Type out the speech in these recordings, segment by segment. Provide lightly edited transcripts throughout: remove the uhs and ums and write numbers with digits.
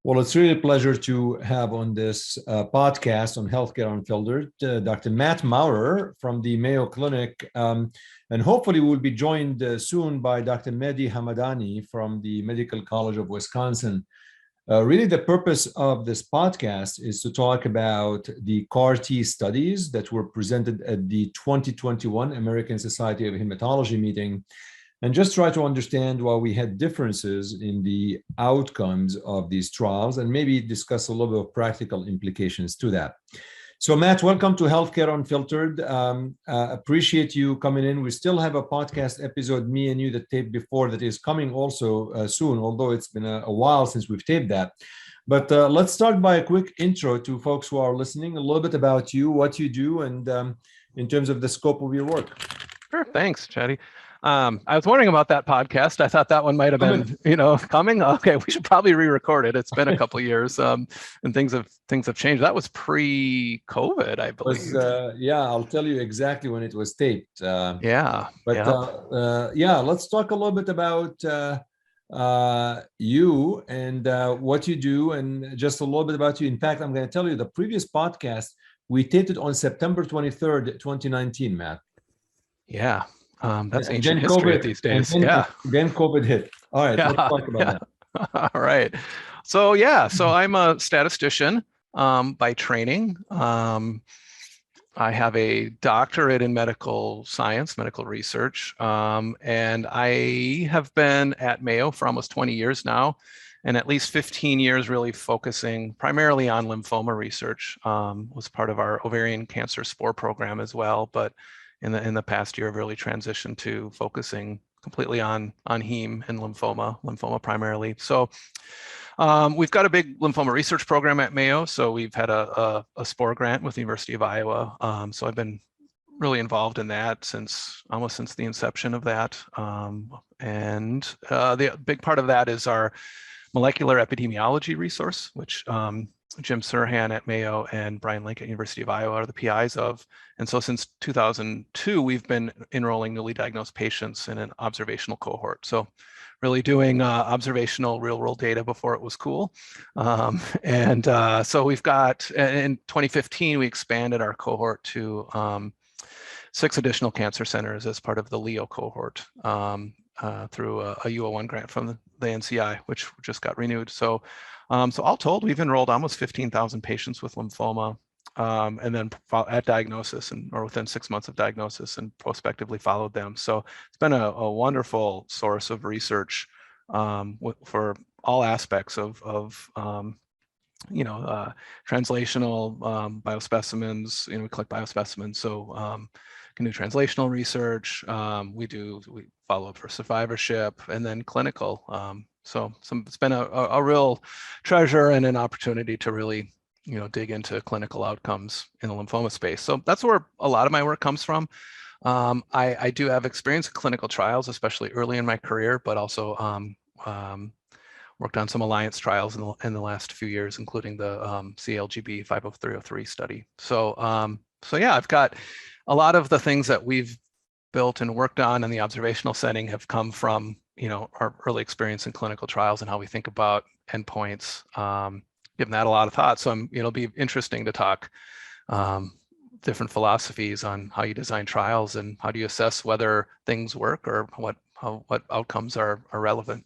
Well, it's really a pleasure to have on this podcast on Healthcare Unfiltered, Dr. Matt Maurer from the Mayo Clinic. And hopefully we'll be joined soon by Dr. Mehdi Hamadani from the Medical College of Wisconsin. Really, the purpose of this podcast is to talk about the CAR-T studies that were presented at the 2021 American Society of Hematology meeting, and just try to understand why we had differences in the outcomes of these trials and maybe discuss a little bit of practical implications to that. So Matt, welcome to Healthcare Unfiltered. Appreciate you coming in. We still have a podcast episode, me and you, that taped before that is coming also soon, although it's been a while since we've taped that. But let's start by a quick intro to folks who are listening, a little bit about you, what you do, and in terms of the scope of your work. Sure, thanks, Chatty. I was wondering about that podcast. I thought that one might have been, coming. Okay, we should probably re-record it. It's been a couple of years, and things have changed. That was pre-COVID, I believe. Yeah, I'll tell you exactly when it was taped. Let's talk a little bit about you and what you do, and just a little bit about you. In fact, I'm going to tell you the previous podcast we taped it on September 23rd, 2019, Matt. Yeah. That's ancient history these days. Then COVID hit. All right, let's talk about that. All right. So I'm a statistician by training. I have a doctorate in medical science, medical research, and I have been at Mayo for almost 20 years now, and at least 15 years really focusing primarily on lymphoma research. Was part of our ovarian cancer spore program as well, but in the past year, I've really transitioned to focusing completely on heme and lymphoma primarily. So we've got a big lymphoma research program at Mayo. So we've had a spore grant with the University of Iowa. So I've been really involved in that almost since the inception of that. And the big part of that is our molecular epidemiology resource, which Jim Serhan at Mayo and Brian Link at University of Iowa are the PIs of. And so since 2002, we've been enrolling newly diagnosed patients in an observational cohort. So really doing observational real world data before it was cool. So we've got, in 2015, we expanded our cohort to 6 additional cancer centers as part of the LEO cohort through a UO1 grant from the NCI, which just got renewed. So all told, we've enrolled almost 15,000 patients with lymphoma, and then at diagnosis or within 6 months of diagnosis, and prospectively followed them. So it's been a wonderful source of research for all aspects of translational biospecimens. We collect biospecimens, so can do translational research. We follow up for survivorship, and then clinical. So it's been a real treasure and an opportunity to really, dig into clinical outcomes in the lymphoma space. So that's where a lot of my work comes from. I do have experience in clinical trials, especially early in my career, but also worked on some alliance trials in the last few years, including the CLGB 50303 study. So I've got a lot of the things that we've built and worked on in the observational setting have come from our early experience in clinical trials and how we think about endpoints. Given that a lot of thought, so it'll be interesting to talk different philosophies on how you design trials and how do you assess whether things work or what outcomes are relevant.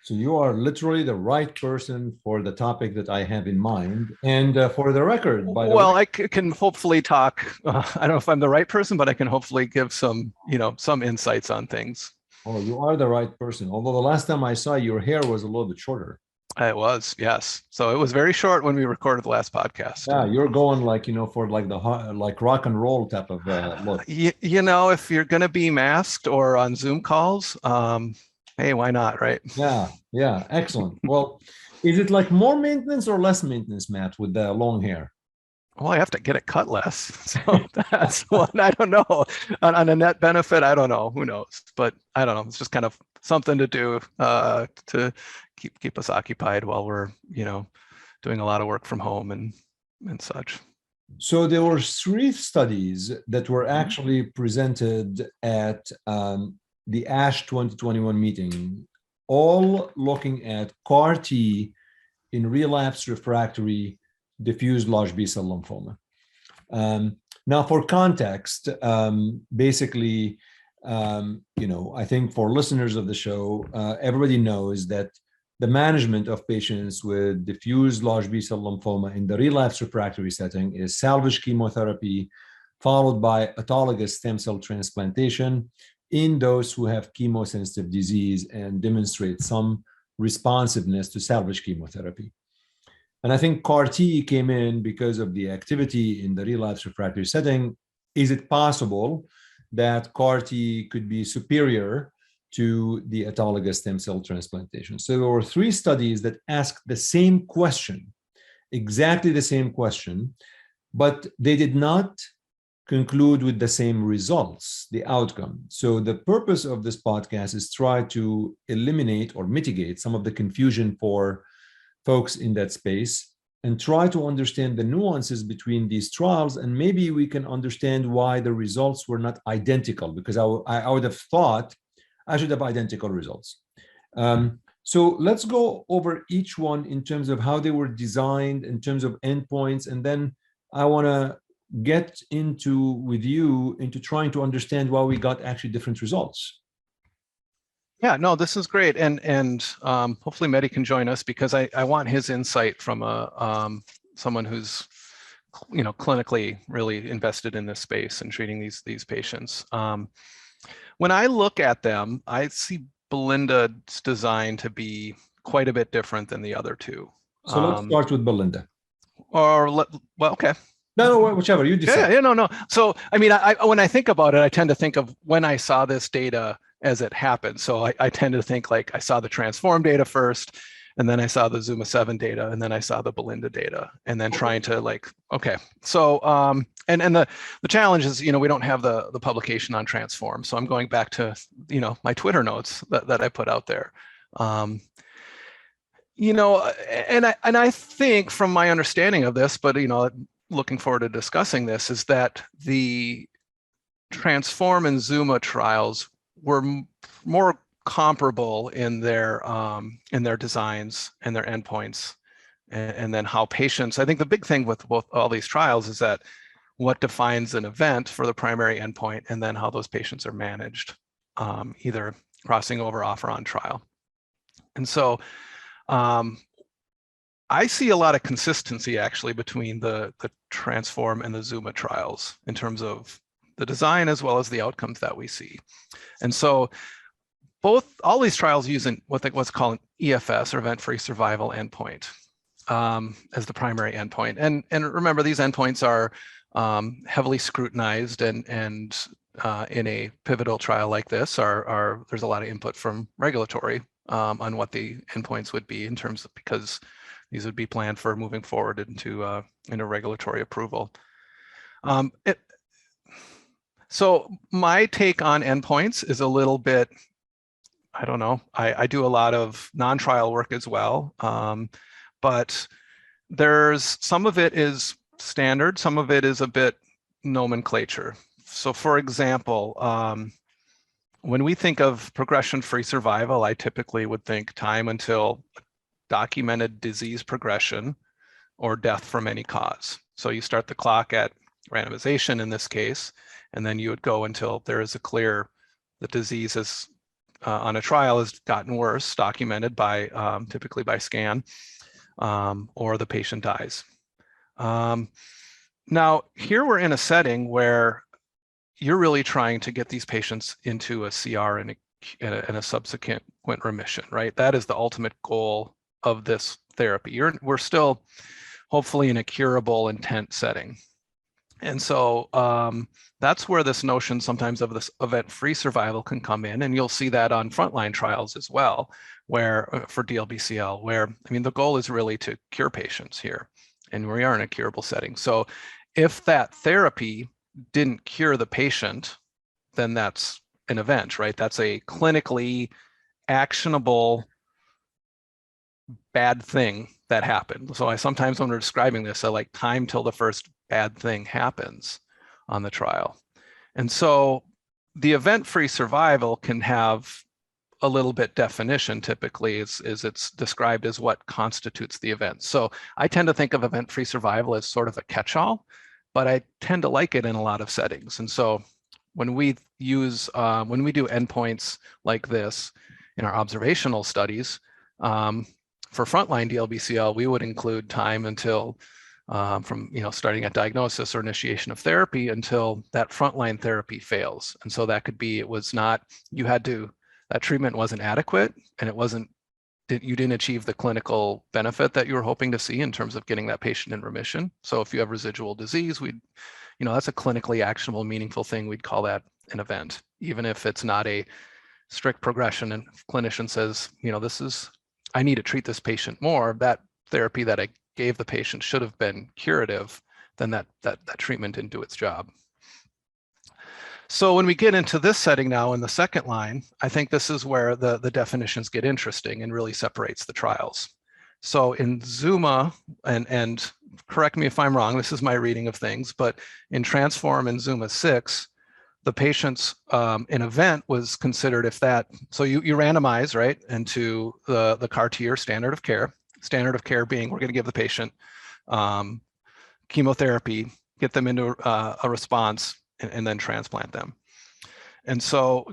So you are literally the right person for the topic that I have in mind. And for the record, by the way, I can hopefully talk. I don't know if I'm the right person, but I can hopefully give some insights on things. Oh, you are the right person. Although the last time I saw your hair was a little bit shorter. It was, yes. So it was very short when we recorded the last podcast. Yeah, you're going for the rock and roll type of look. If you're going to be masked or on Zoom calls, hey, why not, right? Yeah, excellent. Well, is it like more maintenance or less maintenance, Matt, with the long hair? Well, I have to get it cut less. So that's one. I don't know. On a net benefit, I don't know. Who knows? But I don't know. It's just kind of something to do to keep us occupied while we're, doing a lot of work from home and such. So there were 3 studies that were actually presented at the ASH 2021 meeting, all looking at CAR-T in relapsed refractory diffuse large B-cell lymphoma. Now, for context, basically, I think for listeners of the show, everybody knows that the management of patients with diffuse large B-cell lymphoma in the relapsed refractory setting is salvage chemotherapy, followed by autologous stem cell transplantation in those who have chemosensitive disease and demonstrate some responsiveness to salvage chemotherapy. And I think CAR-T came in because of the activity in the relapsed refractory setting. Is it possible that CAR-T could be superior to the autologous stem cell transplantation? So there were 3 studies that asked the same question, exactly the same question, but they did not conclude with the same results, the outcome. So the purpose of this podcast is try to eliminate or mitigate some of the confusion for folks in that space and try to understand the nuances between these trials, and maybe we can understand why the results were not identical, because I would have thought I should have identical results. So let's go over each one in terms of how they were designed, in terms of endpoints, and then I want to get into trying to understand why we got actually different results. Yeah, no, this is great, and hopefully Mehdi can join us, because I want his insight from someone who's clinically really invested in this space and treating these patients. When I look at them, I see Belinda's design to be quite a bit different than the other 2. So let's start with Belinda. Well, okay. No, whichever you decide. Yeah, no. So, I mean, when I think about it, I tend to think of when I saw this data as it happened. So I tend to think like I saw the Transform data first, and then I saw the ZUMA 7 data, and then I saw the Belinda data, and then trying to okay. So, and the challenge is, we don't have the publication on Transform. So I'm going back to, my Twitter notes that I put out there. And I think from my understanding of this, but, looking forward to discussing this, is that the Transform and ZUMA trials were more comparable in their designs and their endpoints, and then how patients. I think the big thing with both all these trials is that what defines an event for the primary endpoint, and then how those patients are managed, either crossing over, off, or on trial. And so I see a lot of consistency actually between the Transform and the ZUMA trials in terms of the design as well as the outcomes that we see. And so all these trials use what's called an EFS, or event-free survival endpoint, as the primary endpoint. And remember, these endpoints are heavily scrutinized, and in a pivotal trial like this, there's a lot of input from regulatory on what the endpoints would be in terms of, because these would be planned for moving forward into regulatory approval. So my take on endpoints is a little bit, I don't know, I do a lot of non-trial work as well, but there's some of it is standard, some of it is a bit nomenclature. So for example, when we think of progression-free survival, I typically would think time until documented disease progression or death from any cause. So you start the clock at randomization in this case, and then you would go until there is a clear, the disease is on a trial has gotten worse, documented by typically by scan, or the patient dies. Now here we're in a setting where you're really trying to get these patients into a CR and a subsequent remission, right? That is the ultimate goal of this therapy. We're still hopefully in a curable intent setting. And so that's where this notion sometimes of this event-free survival can come in. And you'll see that on frontline trials as well, where for DLBCL, where, I mean, the goal is really to cure patients here, and we are in a curable setting. So if that therapy didn't cure the patient, then that's an event, right? That's a clinically actionable bad thing that happened. So I sometimes, when we're describing this, I like time till the first bad thing happens on the trial. And so the event-free survival can have a little bit definition typically is it's described as what constitutes the event. So I tend to think of event-free survival as sort of a catch-all, but I tend to like it in a lot of settings. And so when we use, when we do endpoints like this in our observational studies, for frontline DLBCL, we would include time until from starting at diagnosis or initiation of therapy until that frontline therapy fails. And so that could be, it was not, that treatment wasn't adequate, and you didn't achieve the clinical benefit that you were hoping to see in terms of getting that patient in remission. So if you have residual disease, that's a clinically actionable, meaningful thing. We'd call that an event, even if it's not a strict progression and clinician says, I need to treat this patient more, that therapy that I gave the patient should have been curative, then that treatment didn't do its job. So when we get into this setting now in the second line, I think this is where the definitions get interesting and really separates the trials. So in ZUMA, and correct me if I'm wrong, this is my reading of things, but in Transform and ZUMA 6, the patient's an event was considered so you randomize, right, into the CAR-T or standard of care being we're going to give the patient chemotherapy, get them into a response, and then transplant them. And so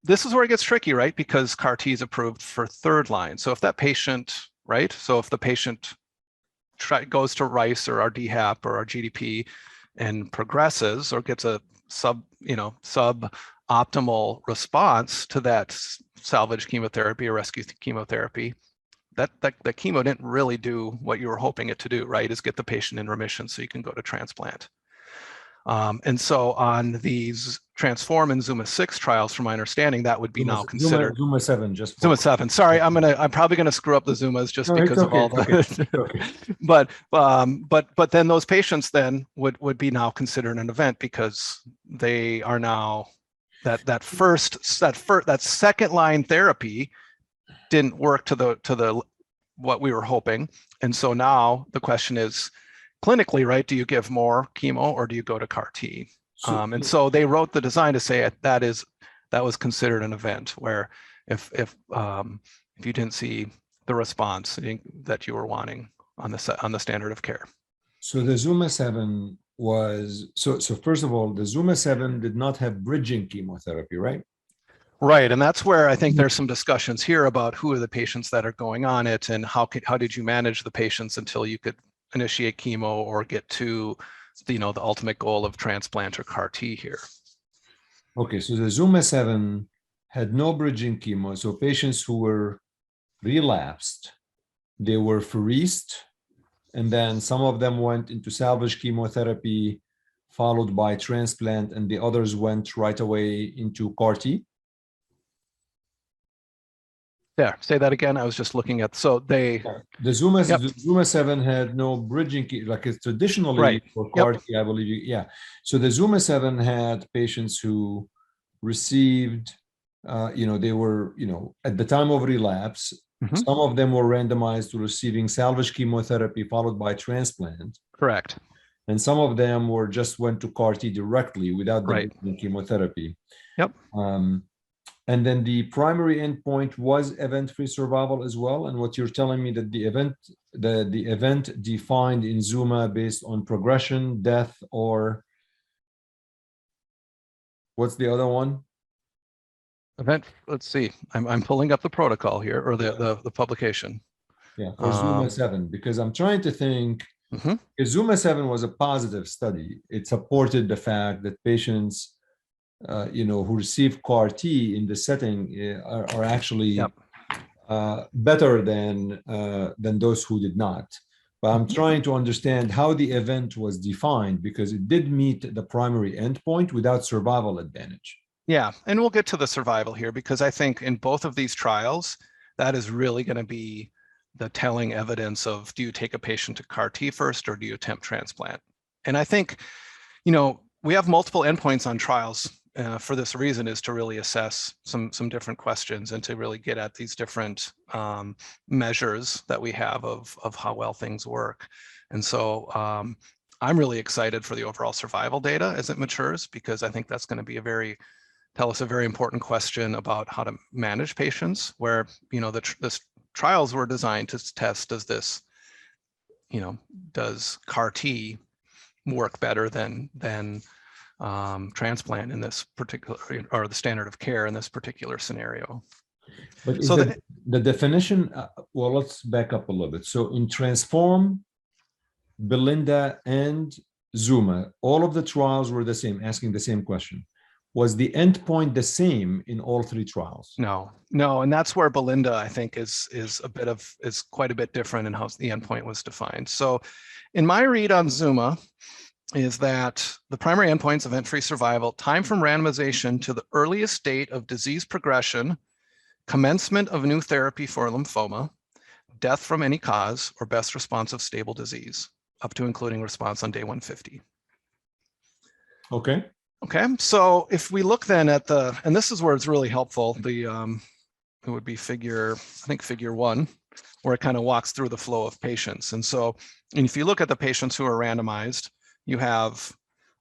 this is where it gets tricky, right? Because CAR-T is approved for third line. So if that patient, right? So if the patient goes to RICE or our DHAP or our GDP and progresses or gets a suboptimal response to that salvage chemotherapy or rescue chemotherapy, that chemo didn't really do what you were hoping it to do, right? Is get the patient in remission so you can go to transplant. And so on these Transform and ZUMA 6 trials, from my understanding, that would be now considered ZUMA 7, just ZUMA 7. Sorry, I'm probably gonna screw up the ZUMAs just because of all the. Okay. But then those patients then would be now considered an event because they are now that second line therapy didn't work to the what we were hoping, and so now the question is, clinically, right, do you give more chemo or do you go to CAR-T? And so they wrote the design to say that was considered an event where if you didn't see the response that you were wanting on the standard of care. So the ZUMA 7 was, so first of all, the ZUMA 7 did not have bridging chemotherapy, right? Right, and that's where I think there's some discussions here about who are the patients that are going on it and how did you manage the patients until you could initiate chemo or get to the ultimate goal of transplant or CAR-T here. Okay, so the ZUMA 7 had no bridging chemo, so patients who were relapsed, they were pheresed, and then some of them went into salvage chemotherapy followed by transplant, and the others went right away into CAR-T. Yeah, say that again. I was just looking at, so the ZUMA 7 had no bridging, like it's traditionally right. For CAR-T, I believe. Yeah. So the ZUMA 7 had patients who received, they were, at the time of relapse, some of them were randomized to receiving salvage chemotherapy followed by transplant. Correct. And some of them just went to CAR-T directly without the chemotherapy. Yep. And then the primary endpoint was event-free survival as well. And what you're telling me that the event defined in ZUMA based on progression, death, or what's the other one? Event. Let's see. I'm pulling up the protocol here, or the publication. Yeah, for ZUMA 7, because I'm trying to think. ZUMA 7 was a positive study. It supported the fact that patients who receive CAR-T in the setting are actually better than those who did not. But I'm trying to understand how the event was defined because it did meet the primary endpoint without survival advantage. Yeah, and we'll get to the survival here because I think in both of these trials, that is really going to be the telling evidence of, do you take a patient to CAR-T first or do you attempt transplant? And I think, we have multiple endpoints on trials. For this reason is to really assess some different questions and to really get at these different measures that we have of how well things work. And so I'm really excited for the overall survival data as it matures, because I think that's going to be a very tell us a very important question about how to manage patients, where, the trials were designed to test, does CAR T work better than transplant in this particular, or the standard of care in this particular scenario. But is So the definition, well, let's back up a little bit. So in Transform, Belinda, and ZUMA, all of the trials were the same, asking the same question. Was the endpoint the same in all three trials? No, and that's where Belinda, I think, is quite a bit different in how the endpoint was defined. So in my read on ZUMA is that the primary endpoints, event-free survival, time from randomization to the earliest date of disease progression, commencement of new therapy for lymphoma, death from any cause, or best response of stable disease, up to including response on day 150. Okay. Okay, so if we look then at and this is where it's really helpful, it would be figure 1, where it kind of walks through the flow of patients. And so, if you look at the patients who are randomized, you have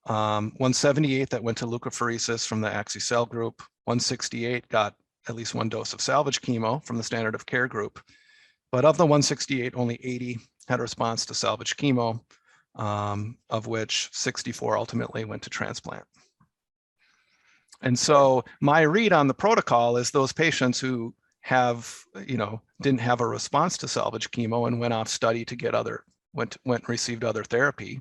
178 that went to leukapheresis from the axi-cell group, 168 got at least 1 dose of salvage chemo from the standard of care group. But of the 168, only 80 had a response to salvage chemo, of which 64 ultimately went to transplant. And so my read on the protocol is those patients who didn't have a response to salvage chemo and went off study to get received other therapy,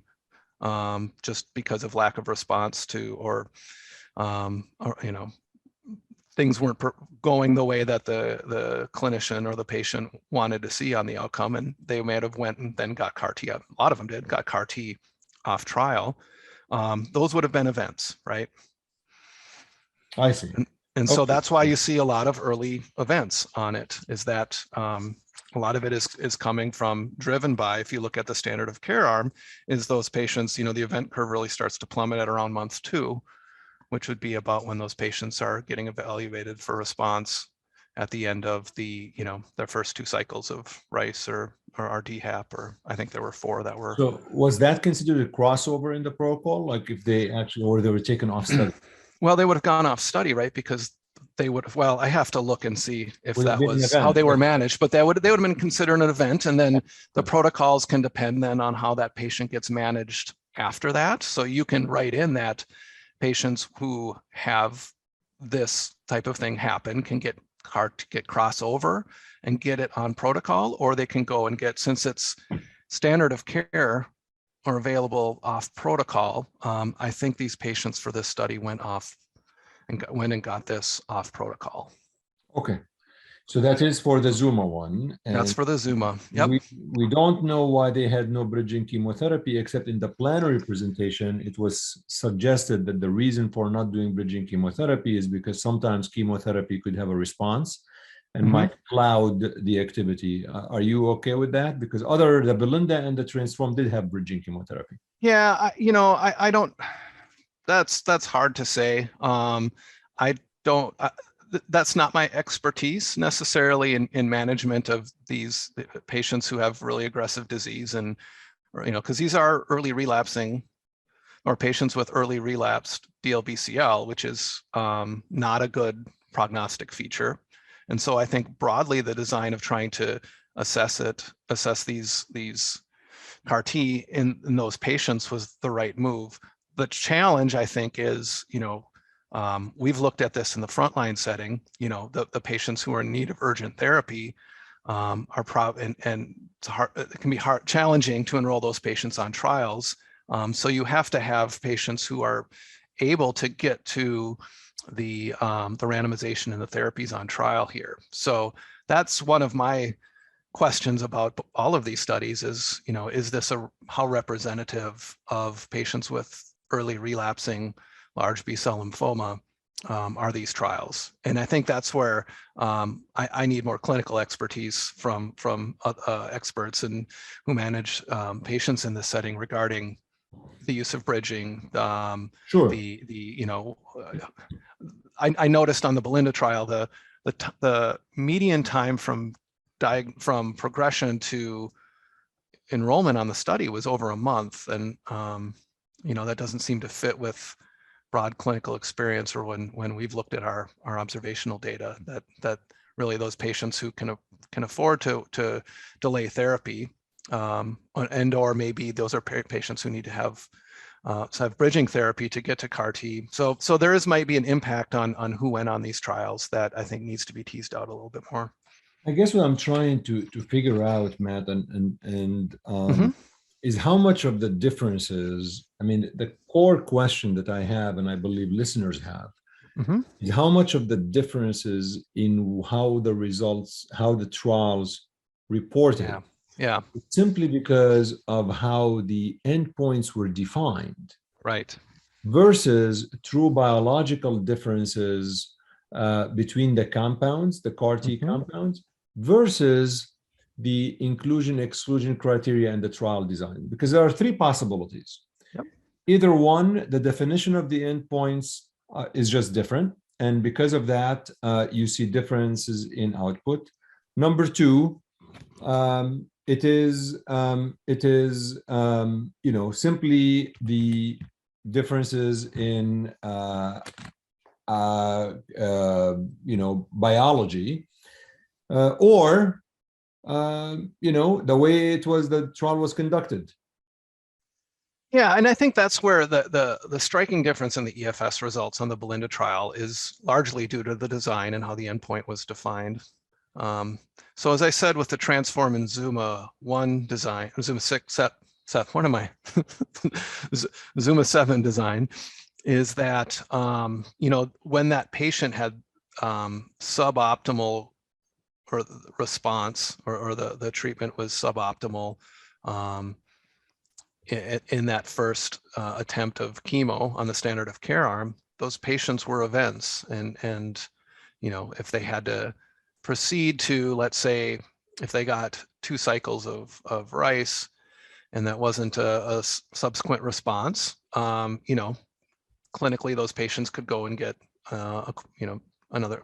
just because of lack of response to, or things weren't going the way that the clinician or the patient wanted to see on the outcome, and they may have went and then got CAR T. A lot of them got CAR T off trial. Those would have been events, right? I see. And so that's why you see a lot of early events on it, is that a lot of it is coming from, driven by, if you look at the standard of care arm, is those patients, the event curve really starts to plummet at around month 2, which would be about when those patients are getting evaluated for response at the end of their first 2 cycles of RICE or RDHAP, or I think there were 4 that were. So was that considered a crossover in the protocol? Like if they actually, or they were taken off study? Well, they would have gone off study, right? Because they would have, I have to look and see if that was how they were managed, but they would have been considered an event. And then the protocols can depend then on how that patient gets managed after that. So you can write in that patients who have this type of thing happen can get crossover and get it on protocol, or they can go and get, since it's standard of care or available off protocol, I think these patients for this study went and got this off protocol. Okay, so that is for the ZUMA one. And that's for the ZUMA. Yep. We don't know why they had no bridging chemotherapy, except in the plenary presentation, it was suggested that the reason for not doing bridging chemotherapy is because sometimes chemotherapy could have a response and might cloud the activity. Are you okay with that? Because the Belinda and the Transform did have bridging chemotherapy. Yeah, I don't. That's hard to say. I don't. That's not my expertise necessarily in management of these patients who have really aggressive disease, and because these are early relapsing, or patients with early relapsed DLBCL, which is not a good prognostic feature. And so I think broadly the design of trying to assess these CAR T in those patients was the right move. The challenge, I think, is, we've looked at this in the frontline setting, the patients who are in need of urgent therapy and it's hard, it can be challenging to enroll those patients on trials. So you have to have patients who are able to get to the randomization and the therapies on trial here. So that's one of my questions about all of these studies is, is this how representative of patients with early relapsing large B-cell lymphoma are these trials? And I think that's where I need more clinical expertise from experts and who manage patients in this setting regarding the use of bridging. Sure. I noticed on the Belinda trial the median time from progression to enrollment on the study was over a month, and that doesn't seem to fit with broad clinical experience, or when we've looked at our observational data, that really those patients who can afford to delay therapy, and or maybe those are patients who need to have bridging therapy to get to CAR T. So there might be an impact on who went on these trials that I think needs to be teased out a little bit more. I guess what I'm trying to figure out, Matt, is how much of the differences, I mean, the core question that I have, and I believe listeners have, is how much of the differences in how the results, how the trials reported, simply because of how the endpoints were defined, right, versus true biological differences between the compounds, the CAR T compounds, versus the inclusion-exclusion criteria and the trial design. Because there are three possibilities. Yep. Either one, the definition of the endpoints is just different, and because of that, you see differences in output. Number two, it is simply the differences in biology, or the way the trial was conducted. Yeah, and I think that's where the striking difference in the EFS results on the Belinda trial is largely due to the design and how the endpoint was defined. So as I said, with the Transform and ZUMA 1 design, ZUMA 6, what am I? ZUMA 7 design, is that when that patient had suboptimal or response, or the treatment was suboptimal in that first attempt of chemo on the standard of care arm, those patients were events, and if they had to proceed to, let's say, if they got 2 cycles of rice and that wasn't a subsequent response, clinically those patients could go and get another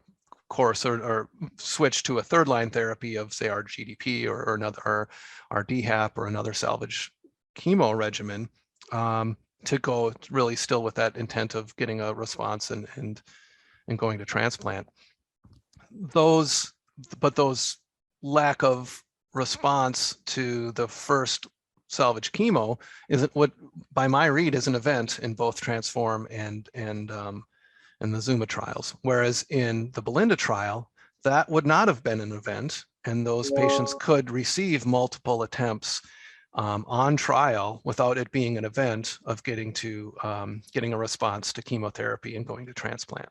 course or switch to a third-line therapy of, say, our GDP or another our DHAP or another salvage chemo regimen, to go really still with that intent of getting a response and going to transplant. Those lack of response to the first salvage chemo isn't what, by my read, is an event in both Transform and the ZUMA trials. Whereas in the Belinda trial, that would not have been an event, and those patients could receive multiple attempts on trial without it being an event of getting a response to chemotherapy and going to transplant.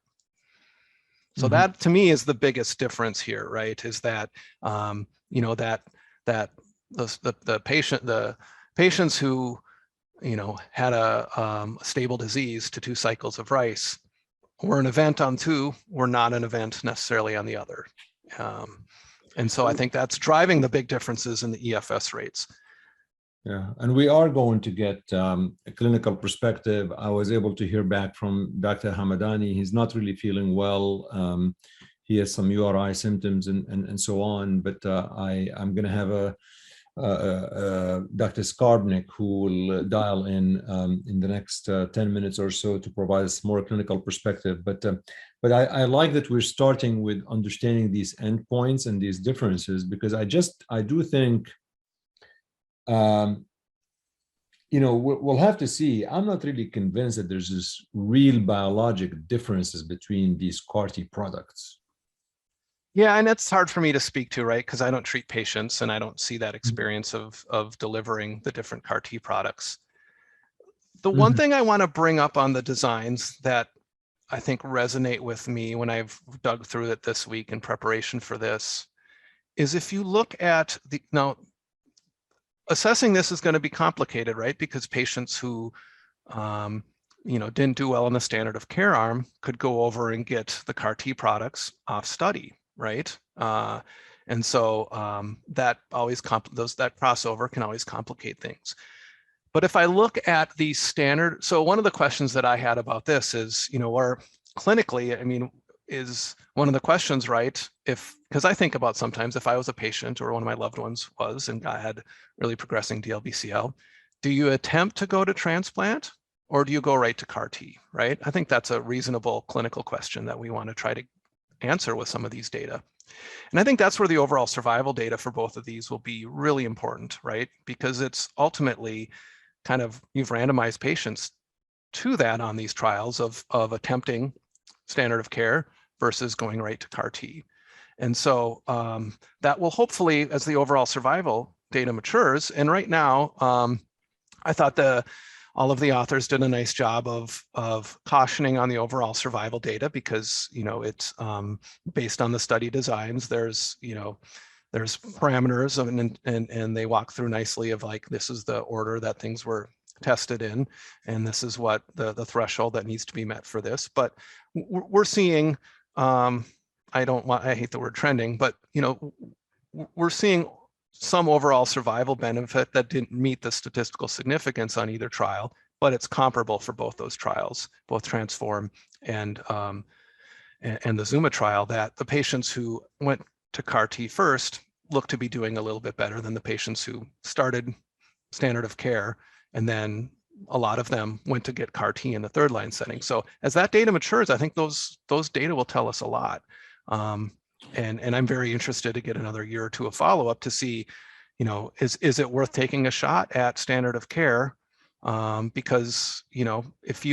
So that, to me, is the biggest difference here, right? Is that the patients who had a stable disease to 2 cycles of rice were an event on 2, were not an event necessarily on the other. And so I think that's driving the big differences in the EFS rates. Yeah, and we are going to get a clinical perspective. I was able to hear back from Dr. Hamadani. He's not really feeling well. He has some URI symptoms and so on, but I'm going to have Dr. Skarbnik, who will dial in the next 10 minutes or so to provide us more clinical perspective. But I like that we're starting with understanding these endpoints and these differences, because I do think, we'll have to see. I'm not really convinced that there's this real biologic differences between these CAR T products. Yeah, and it's hard for me to speak to, right? Because I don't treat patients and I don't see that experience of delivering the different CAR T products. The one thing I want to bring up on the designs that I think resonate with me when I've dug through it this week in preparation for this is, if you look at now, assessing this is going to be complicated, right? Because patients who didn't do well in the standard of care arm could go over and get the CAR T products off study, right? And so that crossover can always complicate things. But if I look at the standard, so one of the questions that I had about this is, or clinically, is one of the questions, right? Because I think about sometimes if I was a patient or one of my loved ones was and I had really progressing DLBCL, do you attempt to go to transplant, or do you go right to CAR T, right? I think that's a reasonable clinical question that we want to try to answer with some of these data. And I think that's where the overall survival data for both of these will be really important, right? Because it's ultimately kind of, you've randomized patients to that on these trials of attempting standard of care versus going right to CAR T. And so that will hopefully, as the overall survival data matures, and right now, I thought all of the authors did a nice job of cautioning on the overall survival data because, it's based on the study designs. There's parameters and they walk through nicely of like, this is the order that things were tested in, and this is what the threshold that needs to be met for this. But we're seeing, I hate the word trending, but we're seeing some overall survival benefit that didn't meet the statistical significance on either trial, but it's comparable for both those trials, both Transform and the ZUMA trial, that the patients who went to CAR T first look to be doing a little bit better than the patients who started standard of care, and then a lot of them went to get CAR T in the third line setting. So as that data matures, I think those data will tell us a lot. And I'm very interested to get another year or two of follow-up to see, is it worth taking a shot at standard of care? Because, if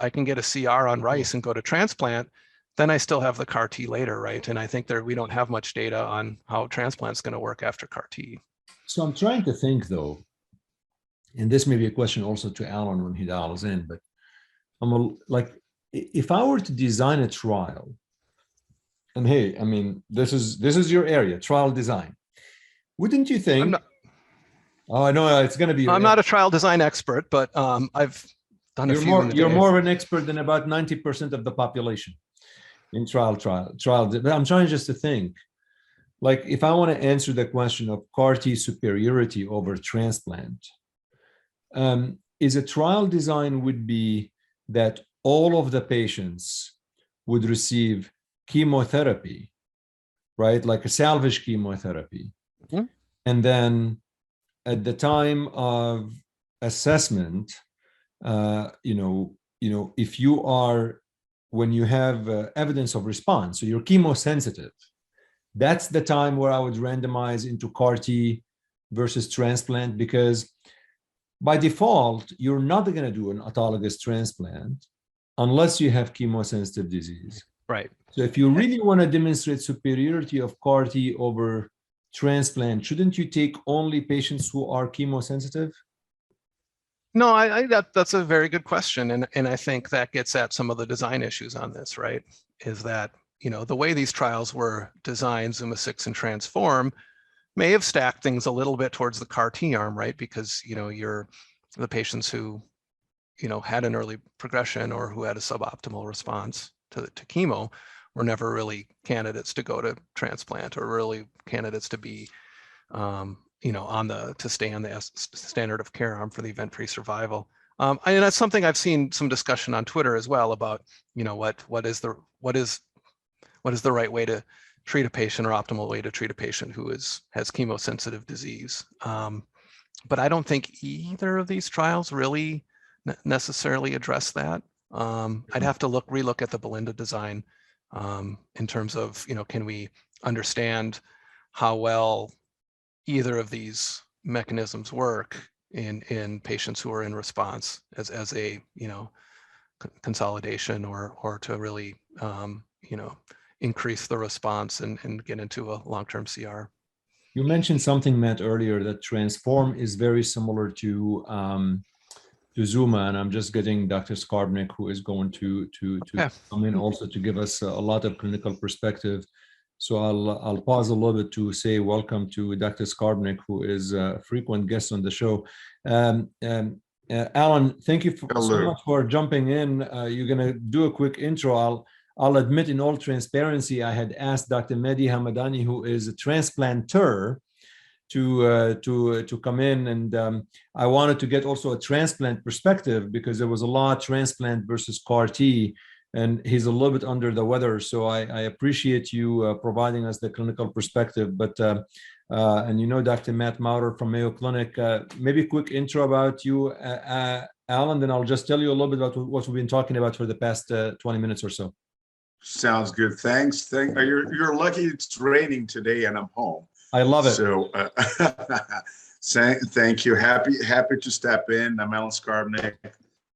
I can get a CR on rice and go to transplant, then I still have the CAR T later, right? And I think we don't have much data on how transplant's going to work after CAR T. So I'm trying to think though, and this may be a question also to Alan when he dials in, but if I were to design a trial, and hey, I mean, this is your area, trial design. Wouldn't you think? Oh, I know it's going to be. I'm not a trial design expert, but I've done a few. You're more of an expert than about 90% of the population in trial. But I'm trying just to think, like, if I want to answer the question of CAR T superiority over transplant, is a trial design would be that all of the patients would receive chemotherapy, right? Like a salvage chemotherapy. Mm-hmm. And then at the time of assessment, if you are, when you have evidence of response, so you're chemosensitive, that's the time where I would randomize into CAR T versus transplant, because by default, you're not going to do an autologous transplant unless you have chemosensitive disease. Right. So if you really want to demonstrate superiority of CAR T over transplant, shouldn't you take only patients who are chemosensitive? No, that's a very good question. And I think that gets at some of the design issues on this, right? Is that, the way these trials were designed, ZUMA 6 and Transform, may have stacked things a little bit towards the CAR T arm, right? Because, you're the patients who, had an early progression or who had a suboptimal response to chemo were never really candidates to go to transplant, or really candidates to be, to stay on the standard of care arm for the event-free survival. And that's something I've seen some discussion on Twitter as well about, what is the right way to treat a patient, or optimal way to treat a patient who has chemosensitive disease. But I don't think either of these trials really necessarily address that. I'd have to relook at the Belinda design in terms of, can we understand how well either of these mechanisms work in patients who are in response as a, consolidation or to really, increase the response and get into a long-term CR. You mentioned something, Matt, earlier, that Transform is very similar to ZUMA, and I'm just getting Dr. Skarbnik, who is going to come in also to give us a lot of clinical perspective. So I'll pause a little bit to say welcome to Dr. Skarbnik, who is a frequent guest on the show. Alan, thank you so much for jumping in. You're going to do a quick intro. I'll admit, in all transparency, I had asked Dr. Mehdi Hamadani, who is a transplanter, to come in, and I wanted to get also a transplant perspective, because there was a lot transplant versus CAR T, and he's a little bit under the weather. So I appreciate you providing us the clinical perspective. But And you know Dr. Matt Maurer from Mayo Clinic. Maybe a quick intro about you, Alan, then I'll just tell you a little bit about what we've been talking about for the past 20 minutes or so. Sounds good. Thanks. You're lucky it's raining today and I'm home. I love it. So thank you. Happy to step in. I'm Alan Skarbnik.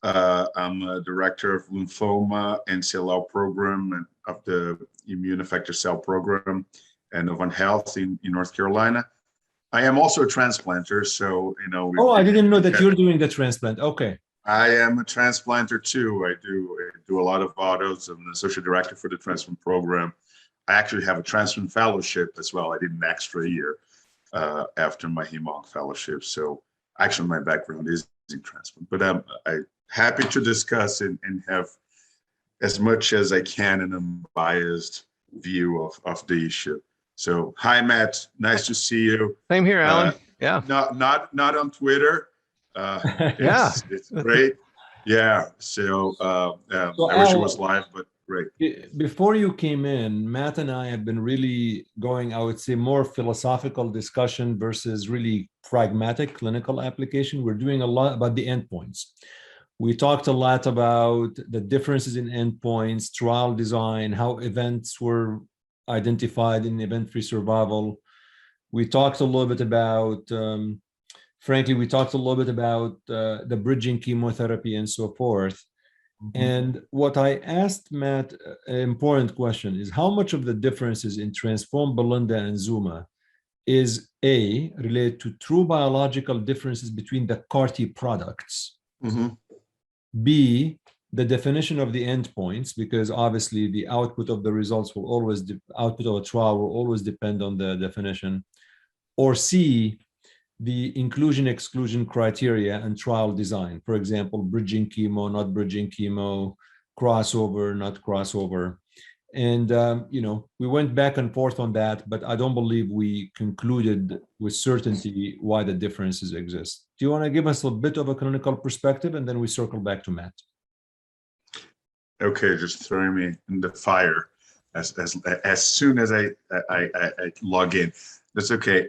I'm a director of lymphoma and CLL program and of the immune effector cell program at Novant Health in North Carolina. I am also a transplanter, so you know. Oh, I didn't know that you're doing the transplant. Okay. I am a transplanter too. I do a lot of autos. I'm the associate director for the transplant program. I actually have a transplant fellowship as well. I did an extra year after my hem-onc fellowship. So actually my background is in transplant, but I'm happy to discuss and have as much as I can an unbiased view of the issue. So hi, Matt. Nice to see you. Same here, Alan. Yeah. Not on Twitter. It's great. Yeah. So I wish it was live, but great. Before you came in, Matt and I have been really going, I would say, more philosophical discussion versus really pragmatic clinical application. We're doing a lot about the endpoints. We talked a lot about the differences in endpoints, trial design, how events were identified in event-free survival. We talked a little bit about frankly, we talked a little bit about the bridging chemotherapy and so forth. Mm-hmm. And what I asked Matt, an important question is how much of the differences in Transform, Belinda, and ZUMA is A, related to true biological differences between the CAR-T products, mm-hmm. B, the definition of the endpoints, because obviously the output of the results will always, output of a trial will always depend on the definition, or C, the inclusion-exclusion criteria and trial design. For example, bridging chemo, not bridging chemo, crossover, not crossover. And, you know, we went back and forth on that, but I don't believe we concluded with certainty why the differences exist. Do you want to give us a bit of a clinical perspective, and then we circle back to Matt? Okay, just throwing me in the fire as soon as I log in. That's okay.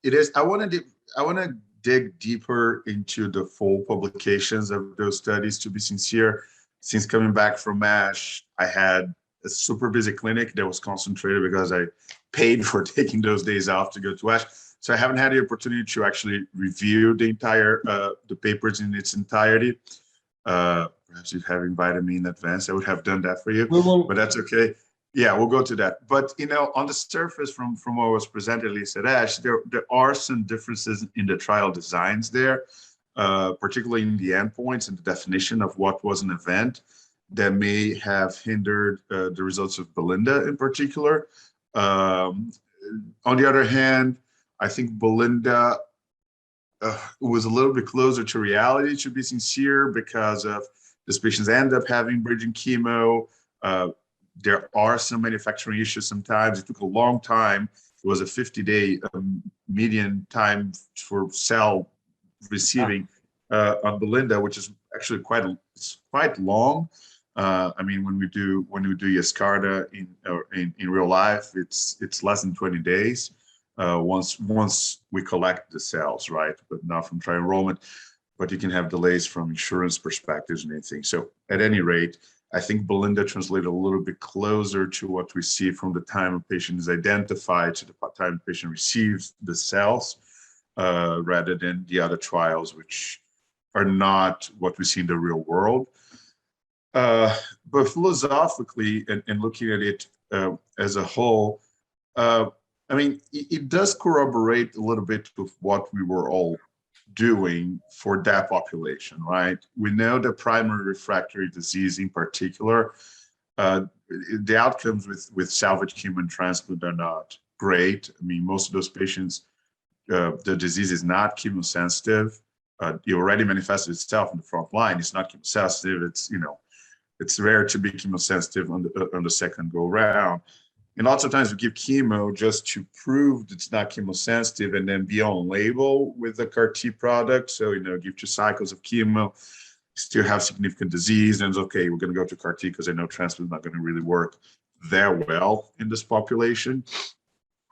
It is. I want to dig deeper into the full publications of those studies. To be sincere, since coming back from MASH, I had a super busy clinic that was concentrated because I paid for taking those days off to go to ASH. So I haven't had the opportunity to actually review the entire the papers in its entirety. Perhaps you have invited me in advance, I would have done that for you, but that's okay. Yeah, we'll go to that. But, you know, on the surface from what was presented, at least at ASH, there are some differences in the trial designs there, particularly in the endpoints and the definition of what was an event that may have hindered the results of Belinda in particular. On the other hand, I think Belinda was a little bit closer to reality, to be sincere, because of these patients end up having bridging chemo. There are some manufacturing issues sometimes. It took a long time. It was a 50-day median time for cell receiving on Belinda, which is actually quite long. I mean, when we do Yescarta in real life, it's less than 20 days once we collect the cells, right? But not from trial enrollment. But you can have delays from insurance perspectives and anything. So at any rate, I think Belinda translated a little bit closer to what we see from the time a patient is identified to the time the patient receives the cells, rather than the other trials, which are not what we see in the real world. But philosophically, and looking at it as a whole, I mean, it does corroborate a little bit with what we were all doing for that population, right? We know that primary refractory disease in particular, the outcomes with salvage chemo and transplant are not great. I mean, most of those patients, the disease is not chemosensitive. It already manifested itself in the front line. It's not chemosensitive. It's, you know, it's rare to be chemosensitive on the second go round. And lots of times we give chemo just to prove it's not chemosensitive and then be on label with the CAR-T product. So, you know, give 2 cycles of chemo, still have significant disease, and it's okay, we're going to go to CAR-T because I know transplant is not going to really work that well in this population.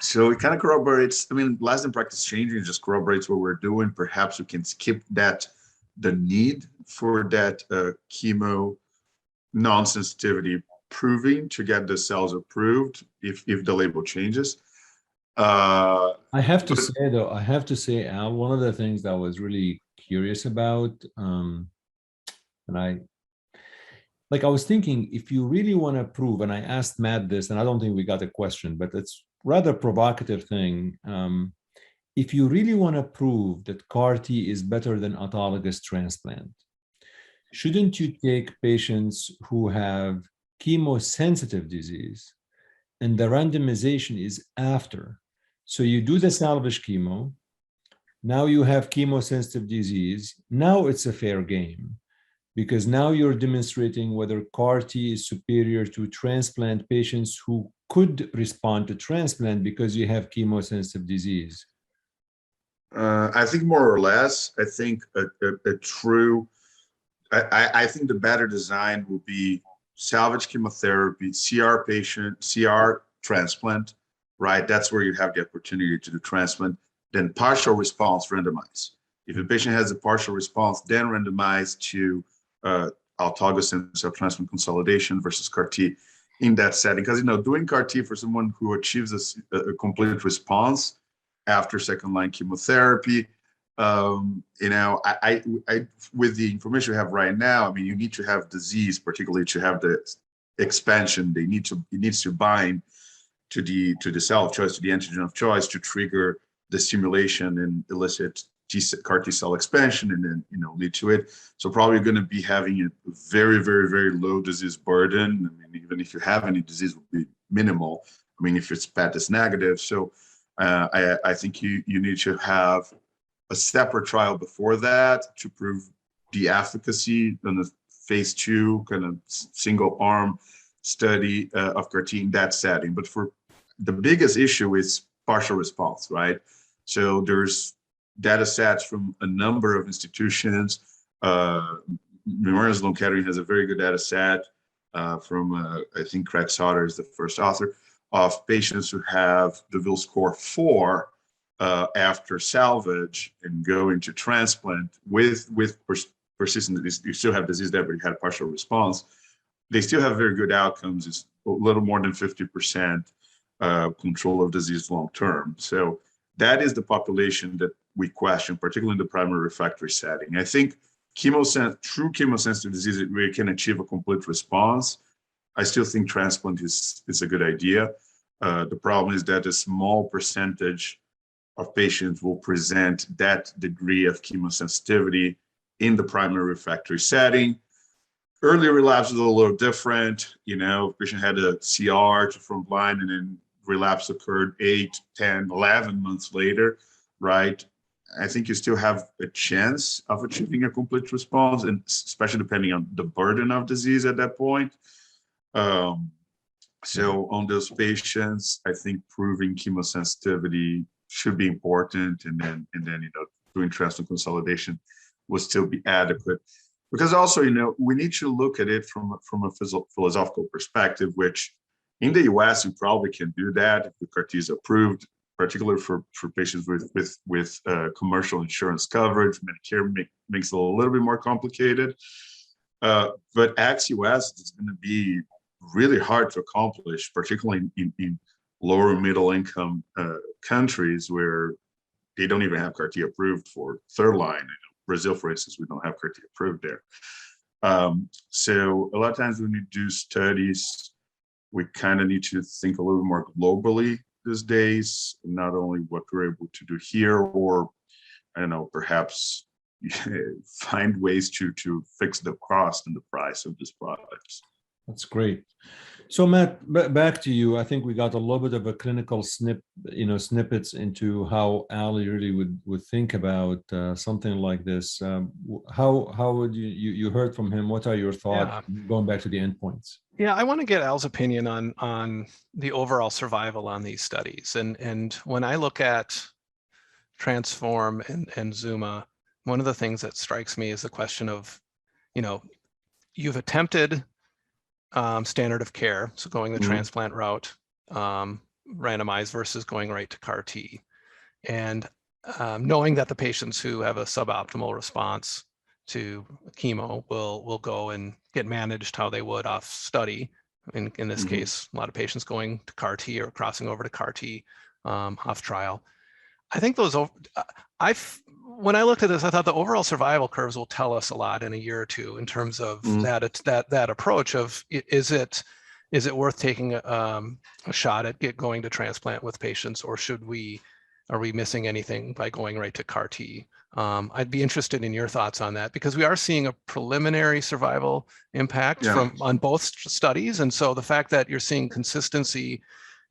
So it kind of corroborates, I mean, less than practice changing, it just corroborates what we're doing. Perhaps we can skip that, the need for that chemo non-sensitivity proving to get the cells approved if the label changes. I have to say, though, Al, one of the things that I was really curious about, and I was thinking, if you really want to prove, and I asked Matt this, and I don't think we got a question, but it's rather provocative thing. If you really want to prove that CAR-T is better than autologous transplant, shouldn't you take patients who have chemosensitive disease and the randomization is after? So you do the salvage chemo, now you have chemosensitive disease, now it's a fair game, because now you're demonstrating whether CAR-T is superior to transplant patients who could respond to transplant because you have chemosensitive disease. I think more or less, I think a true, I think the better design will be salvage chemotherapy, CR patient, CR transplant, right? That's where you have the opportunity to do transplant. Then partial response, randomize. If a patient has a partial response, then randomize to autologous stem cell transplant consolidation versus CAR-T in that setting. Because, you know, doing CAR-T for someone who achieves a complete response after second-line chemotherapy, you know, I with the information we have right now, I mean, you need to have disease, particularly to have the expansion. It needs to bind to the cell of choice, to the antigen of choice, to trigger the stimulation and elicit CAR-T cell expansion, and then, you know, lead to it. So probably going to be having a very, very, very low disease burden. I mean, even if you have any disease, will be minimal. I mean, if it's PET is negative. So I think you need to have a separate trial before that to prove the efficacy in the phase 2 kind of single arm study of CAR-T in that setting. But for the biggest issue is partial response, right? So there's data sets from a number of institutions. Memorial Sloan Kettering has a very good data set from, I think Craig Sauter is the first author, of patients who have the Ville score 4 after salvage and go into transplant with persistent disease. You still have disease there, but you had a partial response. They still have very good outcomes. It's a little more than 50% control of disease long term. So that is the population that we question, particularly in the primary refractory setting. I think true chemosensitive disease, it really can achieve a complete response. I still think transplant is a good idea. The problem is that a small percentage of patients will present that degree of chemosensitivity in the primary refractory setting. Early relapse is a little different. You know, patient had a CR to frontline and then relapse occurred 8, 10, 11 months later, right? I think you still have a chance of achieving a complete response, and especially depending on the burden of disease at that point. So on those patients, I think proving chemosensitivity should be important, and then you know, doing transplant consolidation will still be adequate. Because also, you know, we need to look at it from a philosophical perspective, which in the US, you probably can do that if the CAR-T is approved, particularly for patients with commercial insurance coverage. Medicare makes it a little bit more complicated. But ex-US is going to be really hard to accomplish, particularly in lower middle income countries where they don't even have CAR-T approved for third line. In Brazil, for instance, we don't have CAR-T approved there. So a lot of times when we do studies, we kind of need to think a little bit more globally these days, not only what we're able to do here, or I don't know, perhaps find ways to fix the cost and the price of these products. That's great. So Matt, back to you. I think we got a little bit of a clinical snippets into how Ali really would think about something like this. How would you heard from him? What are your thoughts going back to the endpoints? Yeah, I want to get Al's opinion on the overall survival on these studies. And when I look at Transform and ZUMA, one of the things that strikes me is the question of, you know, you've attempted standard of care, so going the transplant route. randomized versus going right to CAR T. And knowing that the patients who have a suboptimal response to chemo will go and get managed how they would off study. In this case, a lot of patients going to CAR T or crossing over to CAR T off trial. I think those, when I looked at this, I thought the overall survival curves will tell us a lot in a year or two in terms of that approach of, is it worth taking a shot at going to transplant with patients, or are we missing anything by going right to CAR T? I'd be interested in your thoughts on that, because we are seeing a preliminary survival impact on both studies. And so the fact that you're seeing consistency